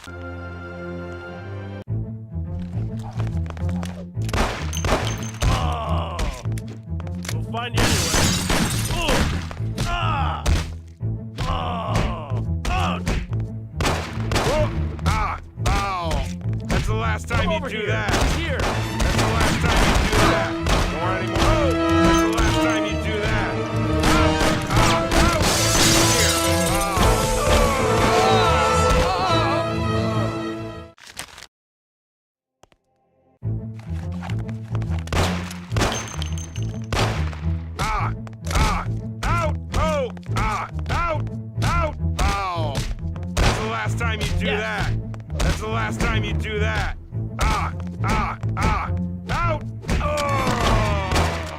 Oh! We'll find you anyway. Ooh! Ah! Oh! Ouch! Oh! Ah! Ow! That's the last time you do that. He's here. That's the last time you do that. Don't want any more. Oh! That's the last time you do that. Ow! Ow! Ow! Here. Ah! Ah! Out! Oh! Ah! Out! Out! Ow! That's the last time you do that. That's the last time you do that. Ah! Ah! Ah! Out! Oh!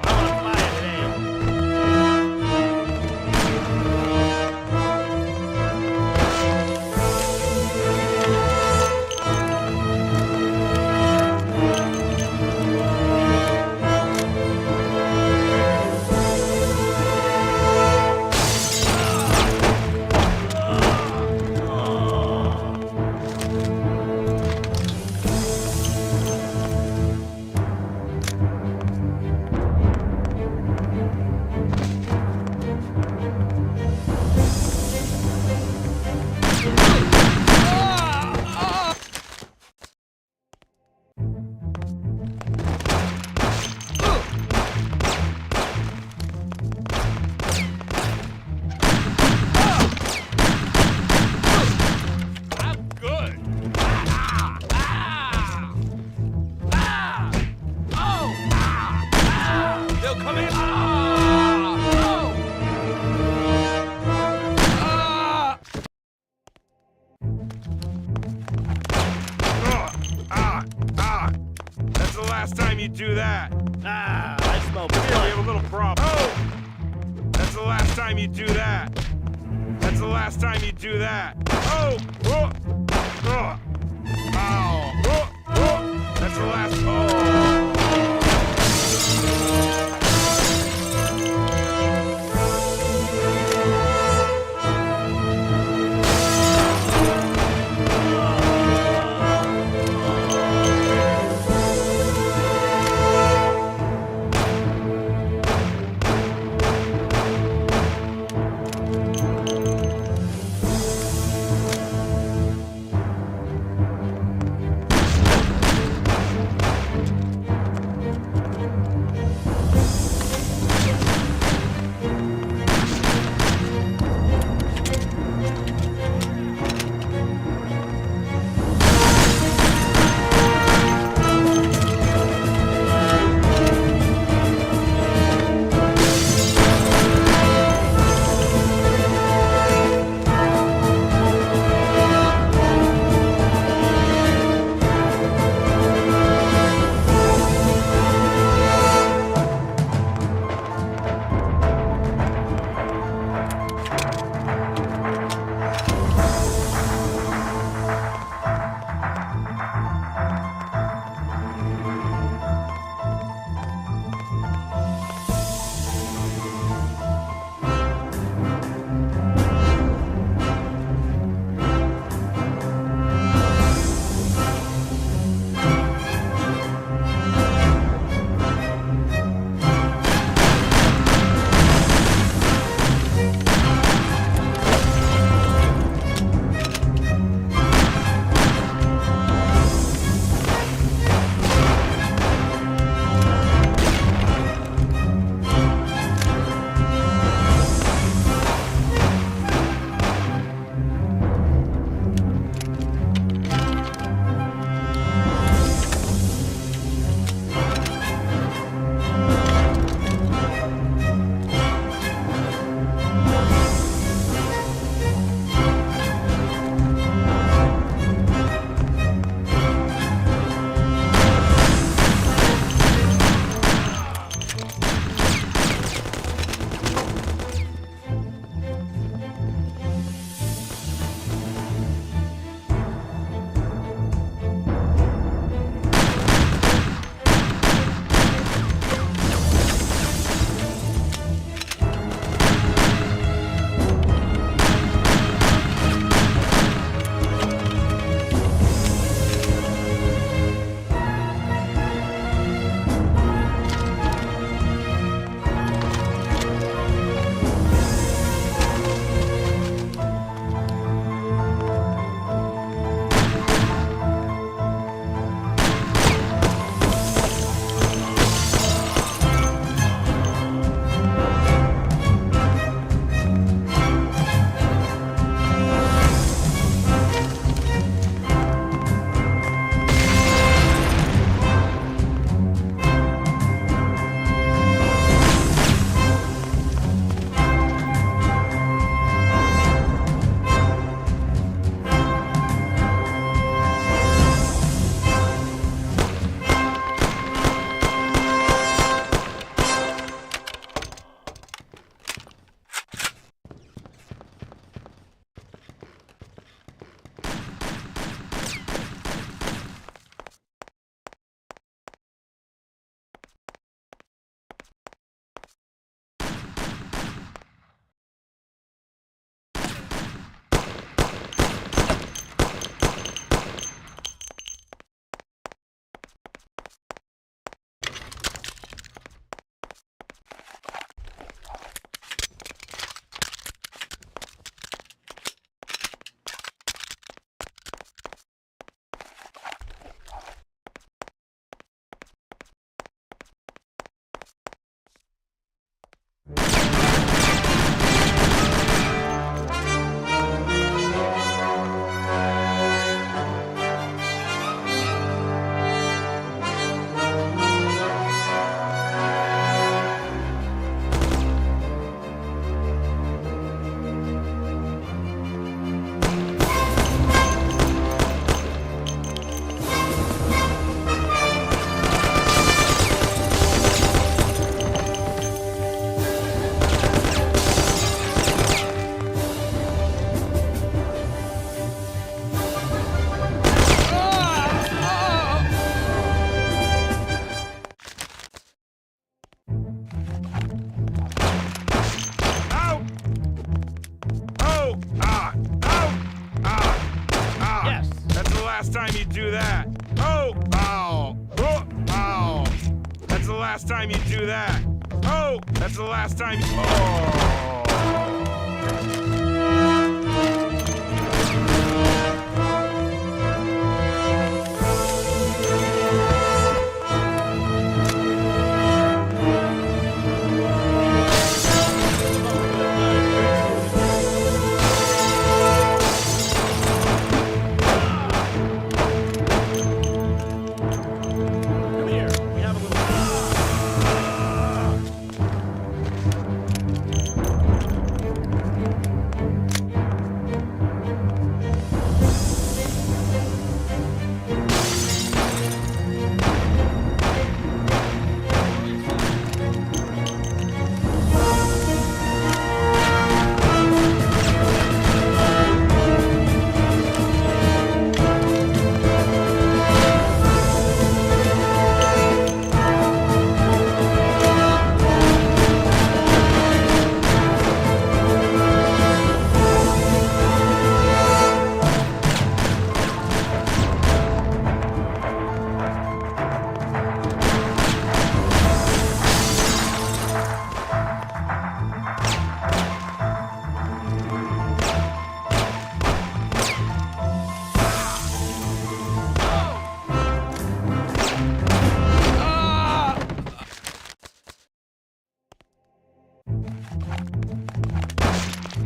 I'm gonna fly it today. I'm good. Ah! Ah! Ah! Oh! Ah! Ah! They'll come in. Ah! Oh! Ah! Oh! Ah! Ah! That's the last time you do that. Ah! I smell We blood. have a little problem. Oh! That's the last time you do that. That's the last time you do that. Oh! Oh! Oh! Ow! Oh! Oh! That's the last. Oh! last time you do that. Oh, oh, oh, oh. That's the last time you do that. Oh, that's the last time you. Oh. Come here. We have a little.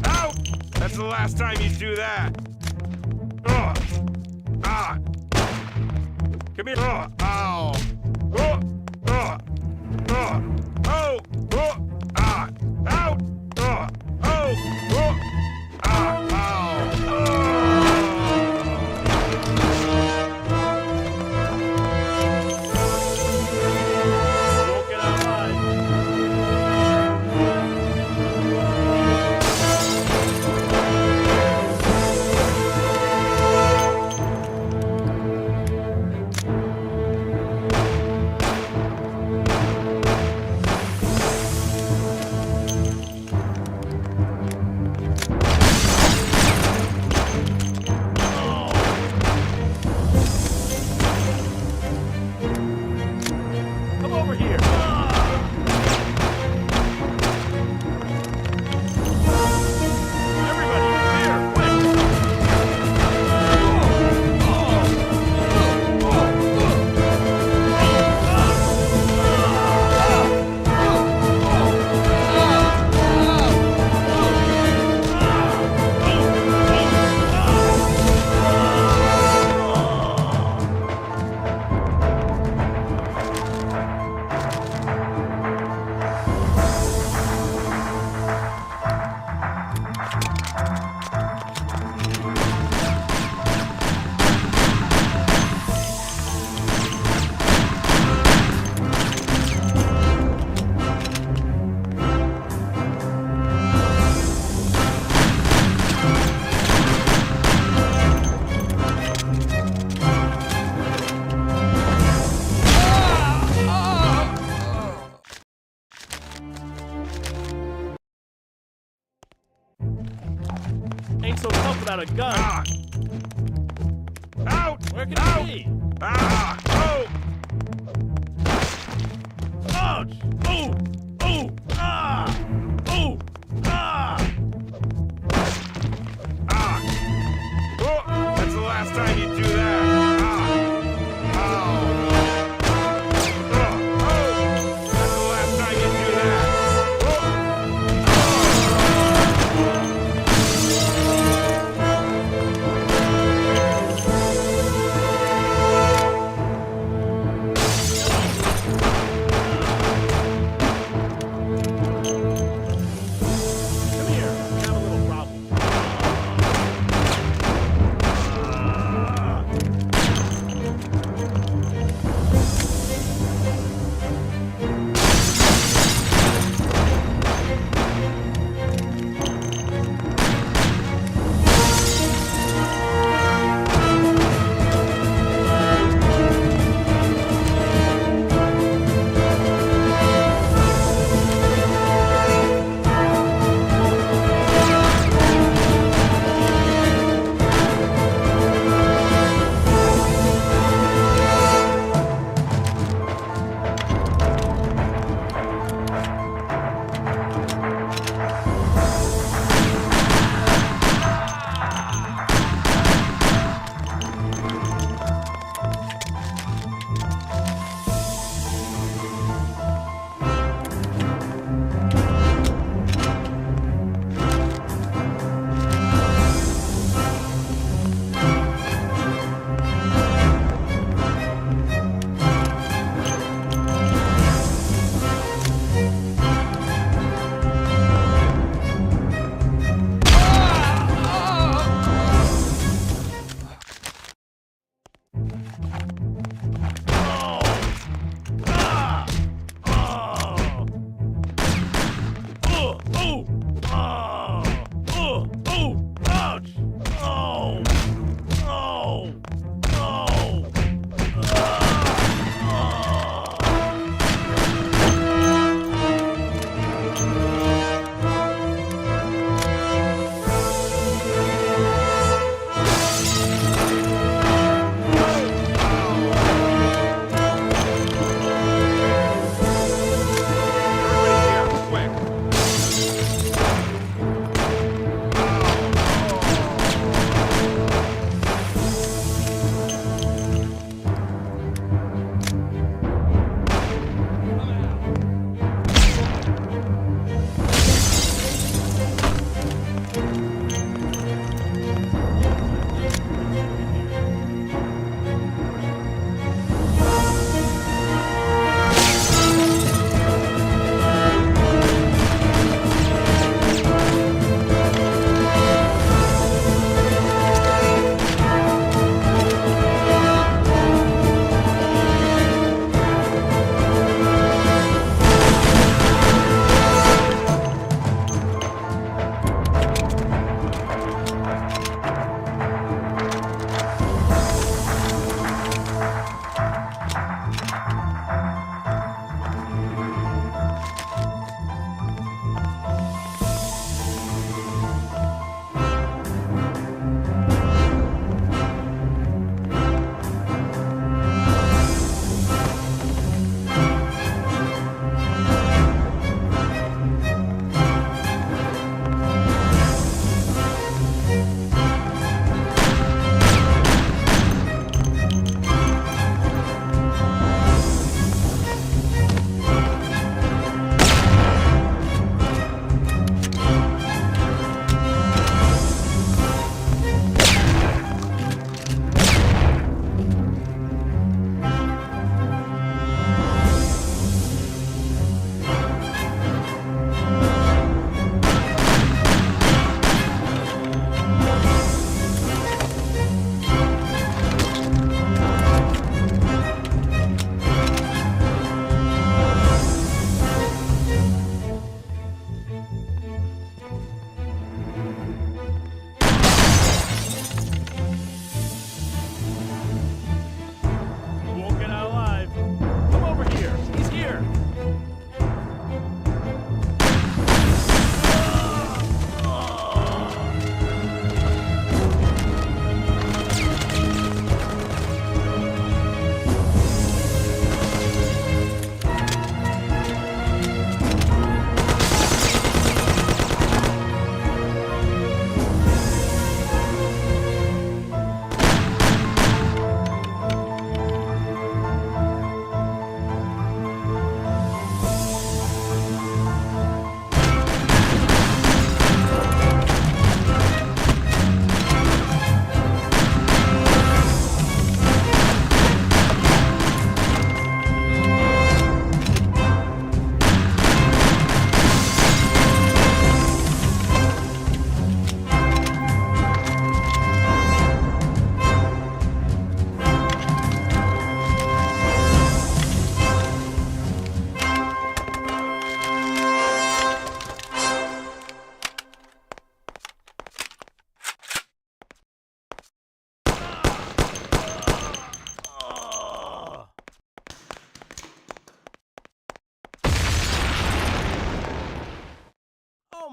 Out! That's the last time you do that. Ugh. Ah. Come here. Ugh. Ow. Ugh. Ugh. Ugh. Oh. Ugh. Ah. Out. Ugh. Oh. Ugh. Ah. Ow. Won't get out alive. Come over here. Everybody, here, quick. Ain't so tough without a gun. Ah. Out. Where can Out. it be? Ah. Oh. Ouch! Oh! Oh! Ah! Oh! Ah! Ah. Oh. That's the last time you do that. Ah. Ow. Ugh. Oh. That's the last time you do that. Oh. Come here. We have a little problem.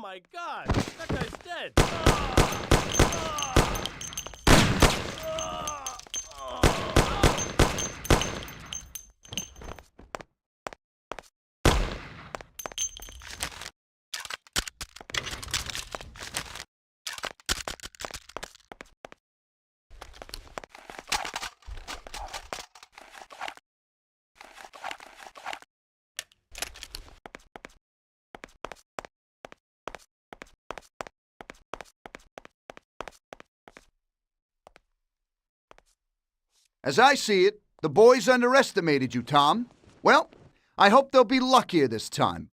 my God! That guy's dead! Ah! Ah! Ah! As I see it, the boys underestimated you, Tom. Well, I hope they'll be luckier this time.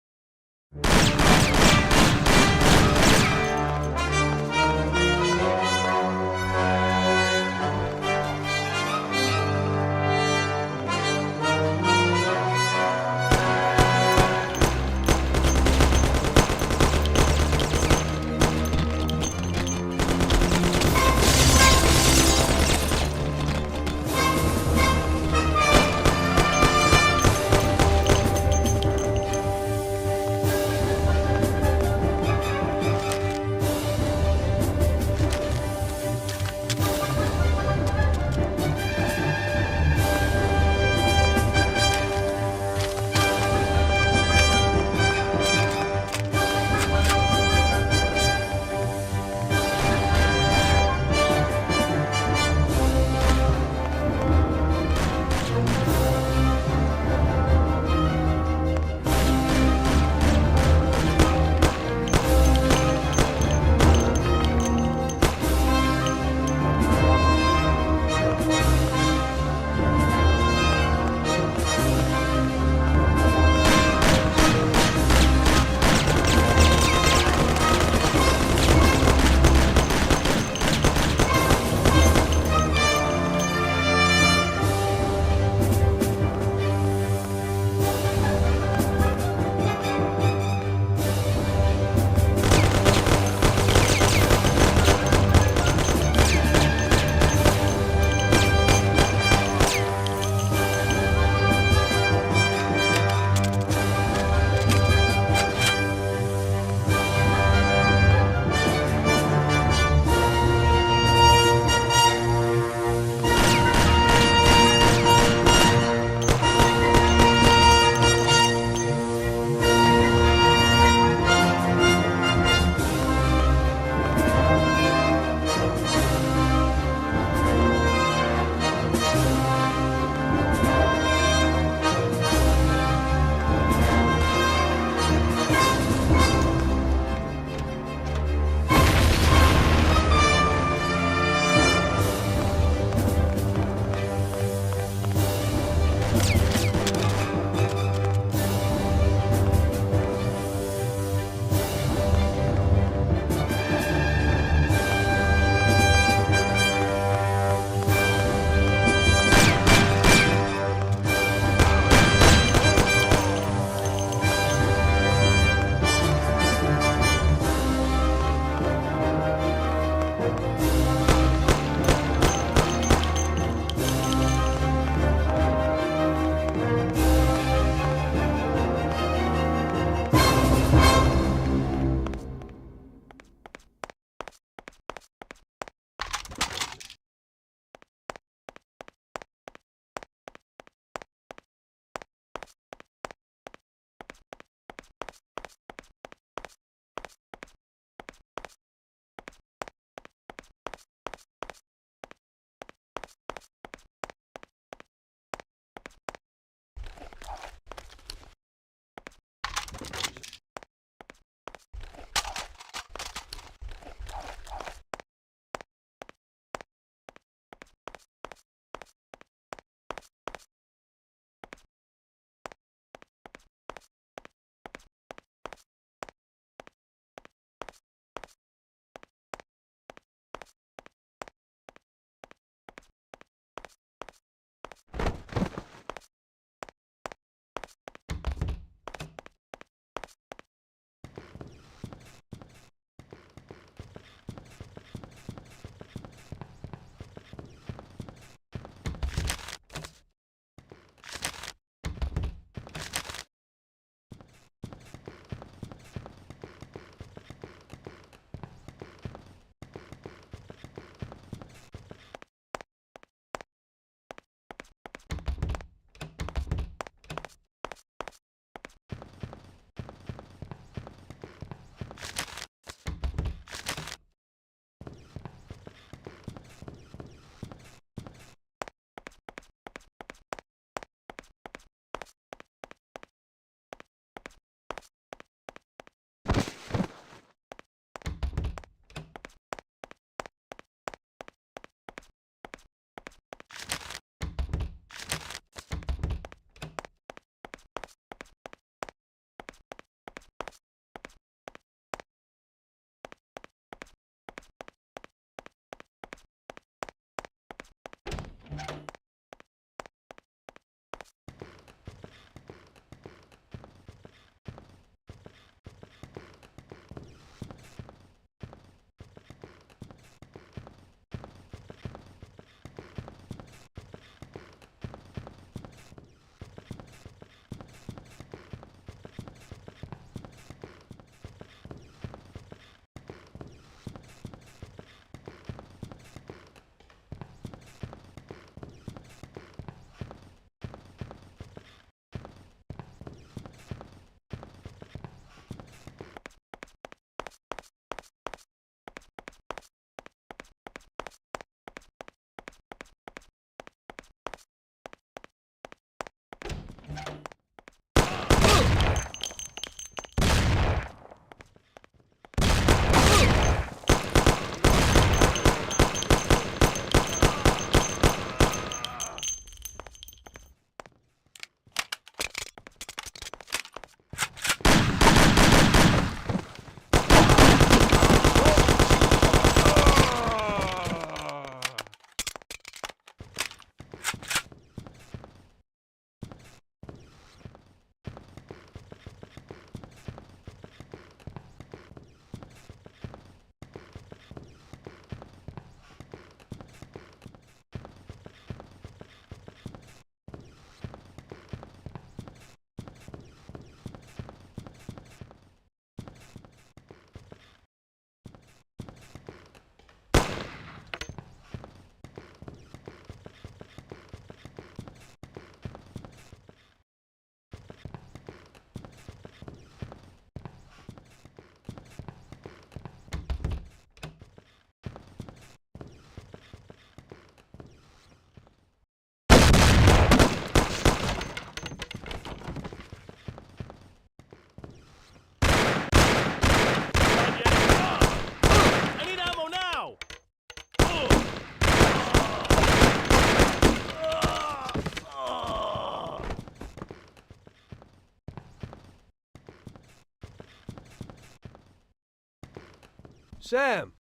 Sam!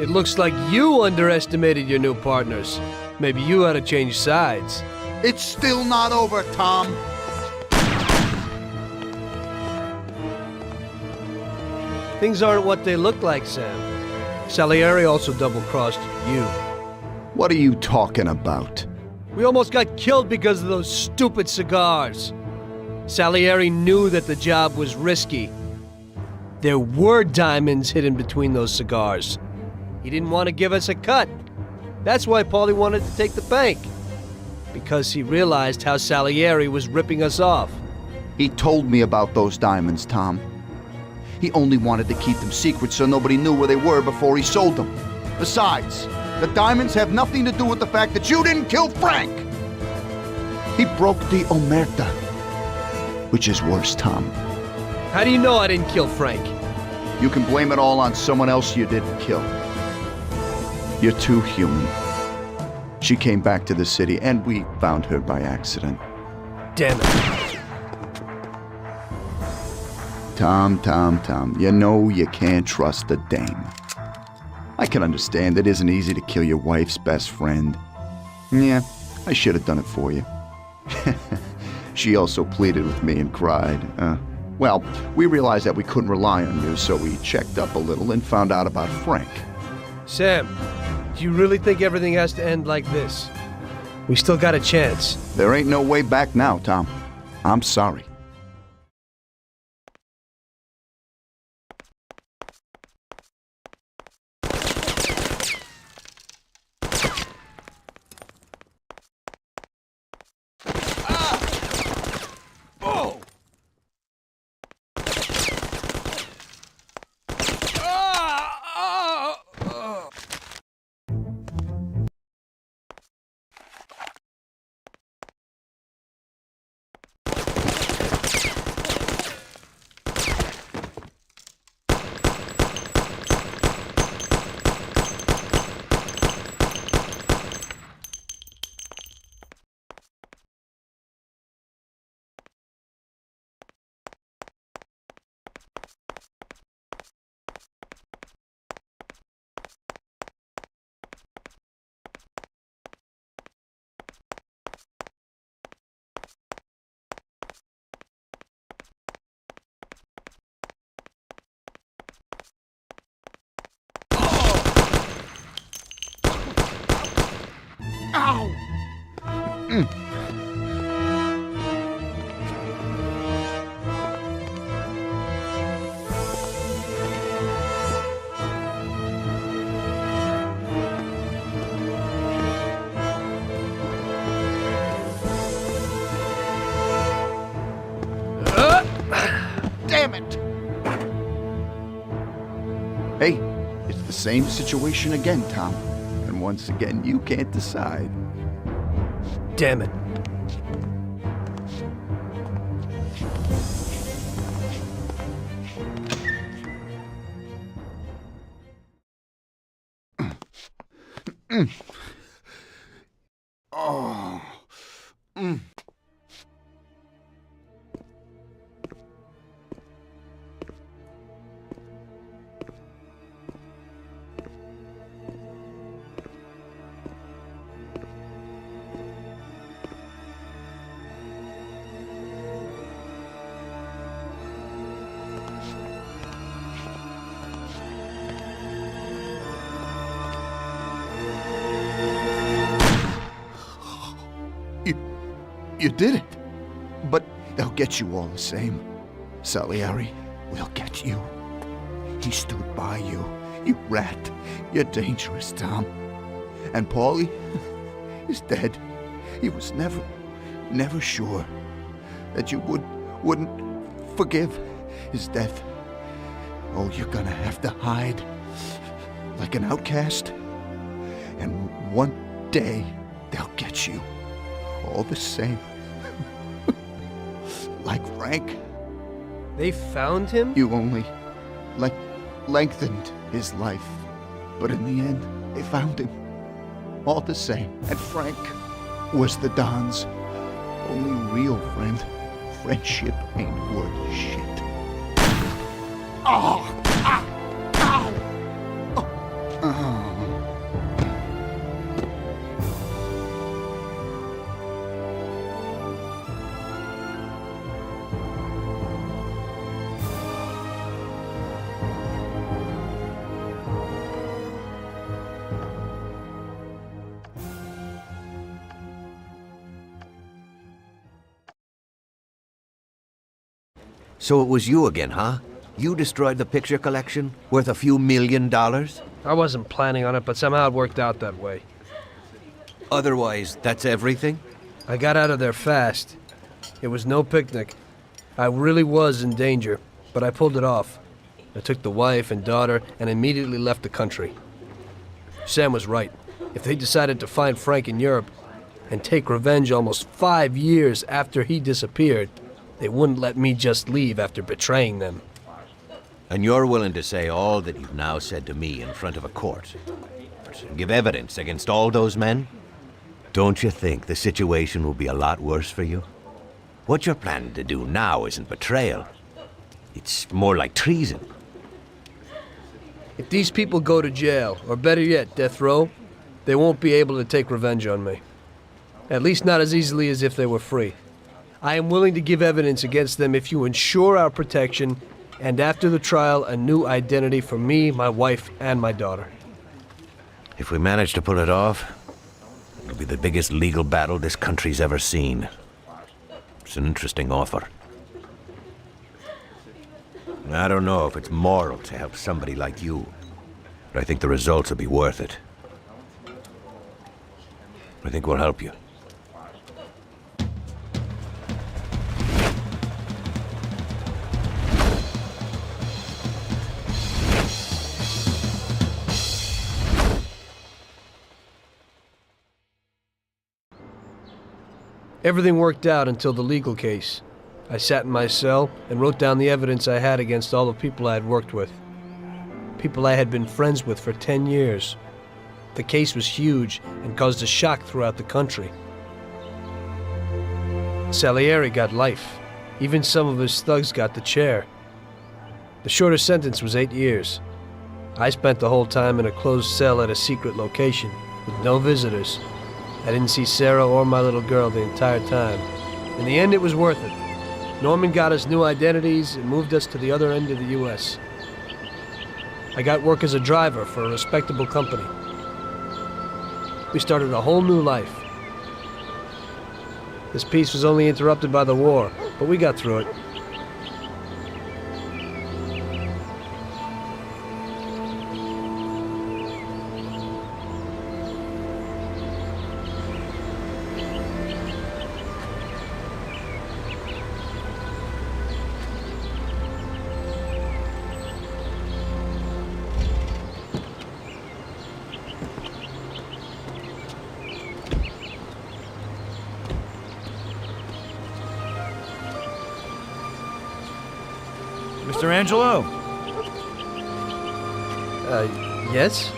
It looks like you underestimated your new partners. Maybe you ought to change sides. It's still not over, Tom. Things aren't what they look like, Sam. Salieri also double-crossed you. What are you talking about? We almost got killed because of those stupid cigars. Salieri knew that the job was risky. There were diamonds hidden between those cigars. He didn't want to give us a cut. That's why Paulie wanted to take the bank. Because he realized how Salieri was ripping us off. He told me about those diamonds, Tom. He only wanted to keep them secret so nobody knew where they were before he sold them. Besides, the diamonds have nothing to do with the fact that you didn't kill Frank. He broke the omerta, which is worse, Tom. How do you know I didn't kill Frank? You can blame it all on someone else you didn't kill. You're too human. She came back to the city, and we found her by accident. Damn it. Tom, you know you can't trust a dame. I can understand it isn't easy to kill your wife's best friend. Yeah, I should have done it for you. She also pleaded with me and cried. Well, we realized that we couldn't rely on you, so we checked up a little and found out about Frank. Sam, do you really think everything has to end like this? We still got a chance. There ain't no way back now, Tom. I'm sorry. Ow! Damn it! Hey, it's the same situation again, Tom. And once again, you can't decide. Damn it. Oh. You did it. But they'll get you all the same. Salieri will get you. He stood by you. You rat. You're dangerous, Tom. And Paulie is dead. He was never sure that you wouldn't forgive his death. Oh, you're gonna have to hide like an outcast. And one day they'll get you. All the same. Like Frank. They found him? You only, lengthened his life. But in the end, they found him. All the same. And Frank was the Don's only real friend. Friendship ain't worth shit. Oh! Ah! Ow! Oh! Oh. So it was you again, huh? You destroyed the picture collection, worth a few $1 million? I wasn't planning on it, but somehow it worked out that way. Otherwise, that's everything? I got out of there fast. It was no picnic. I really was in danger, but I pulled it off. I took the wife and daughter and immediately left the country. Sam was right. If they decided to find Frank in Europe and take revenge almost 5 years after he disappeared, they wouldn't let me just leave after betraying them. And you're willing to say all that you've now said to me in front of a court? Give evidence against all those men? Don't you think the situation will be a lot worse for you? What you're planning to do now isn't betrayal. It's more like treason. If these people go to jail, or better yet, death row, they won't be able to take revenge on me. At least not as easily as if they were free. I am willing to give evidence against them if you ensure our protection, and after the trial, a new identity for me, my wife, and my daughter. If we manage to pull it off, it'll be the biggest legal battle this country's ever seen. It's an interesting offer. I don't know if it's moral to help somebody like you, but I think the results will be worth it. I think we'll help you. Everything worked out until the legal case. I sat in my cell and wrote down the evidence I had against all the people I had worked with. People I had been friends with for 10 years. The case was huge and caused a shock throughout the country. Salieri got life. Even some of his thugs got the chair. The shortest sentence was 8 years. I spent the whole time in a closed cell at a secret location, with no visitors. I didn't see Sarah or my little girl the entire time. In the end, it was worth it. Norman got us new identities and moved us to the other end of the U.S. I got work as a driver for a respectable company. We started a whole new life. This peace was only interrupted by the war, but we got through it. Mr. Angelo, Yes?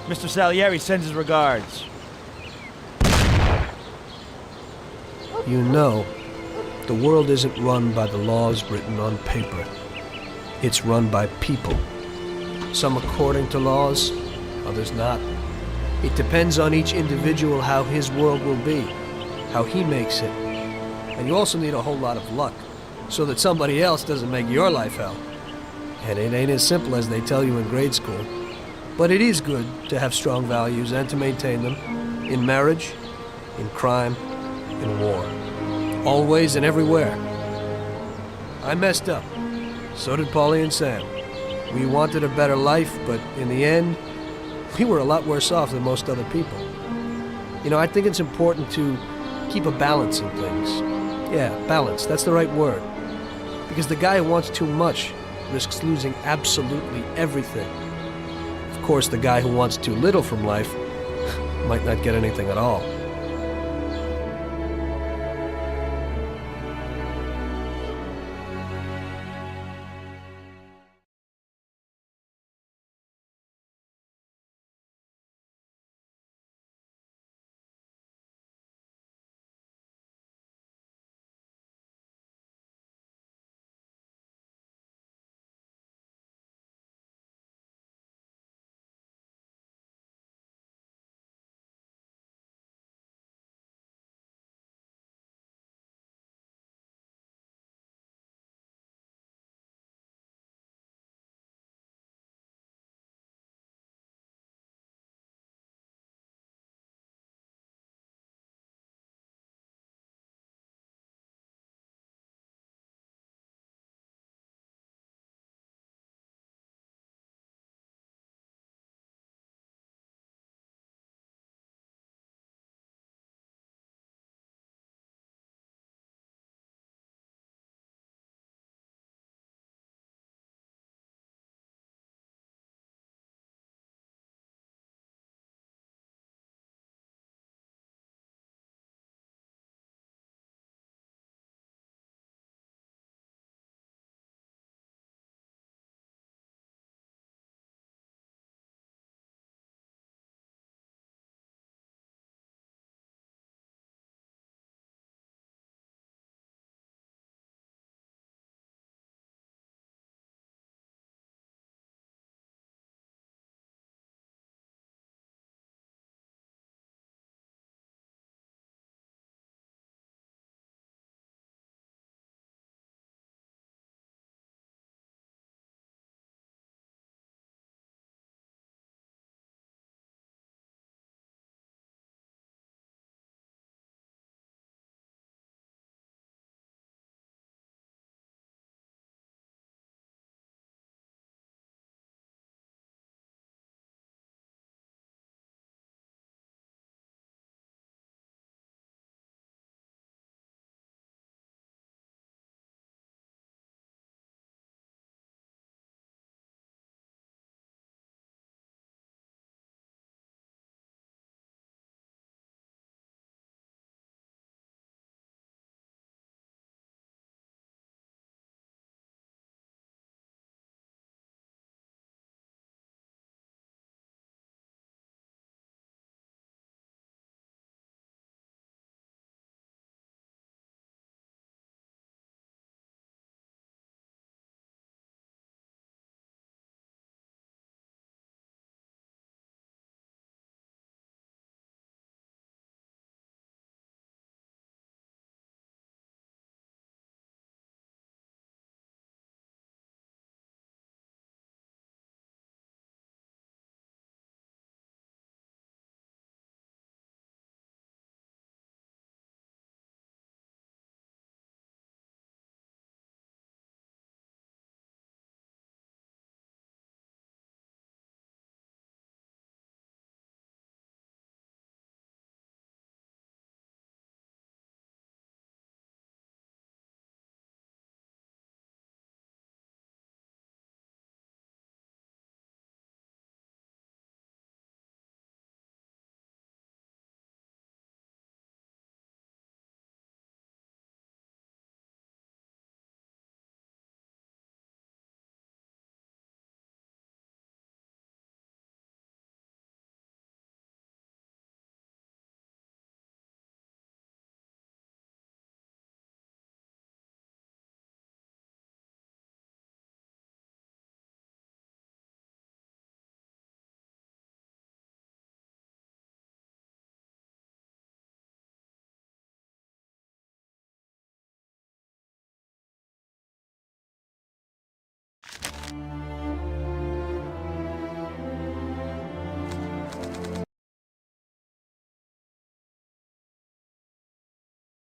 Mr. Salieri sends his regards. You know, the world isn't run by the laws written on paper. It's run by people. Some according to laws, others not. It depends on each individual how his world will be, how he makes it. And you also need a whole lot of luck, so that somebody else doesn't make your life hell. And it ain't as simple as they tell you in grade school. But it is good to have strong values and to maintain them, in marriage, in crime, in war. Always and everywhere. I messed up. So did Paulie and Sam. We wanted a better life, but in the end, we were a lot worse off than most other people. You know, I think it's important to keep a balance in things. Yeah, balance, that's the right word. Because the guy who wants too much risks losing absolutely everything. Of course, the guy who wants too little from life might not get anything at all.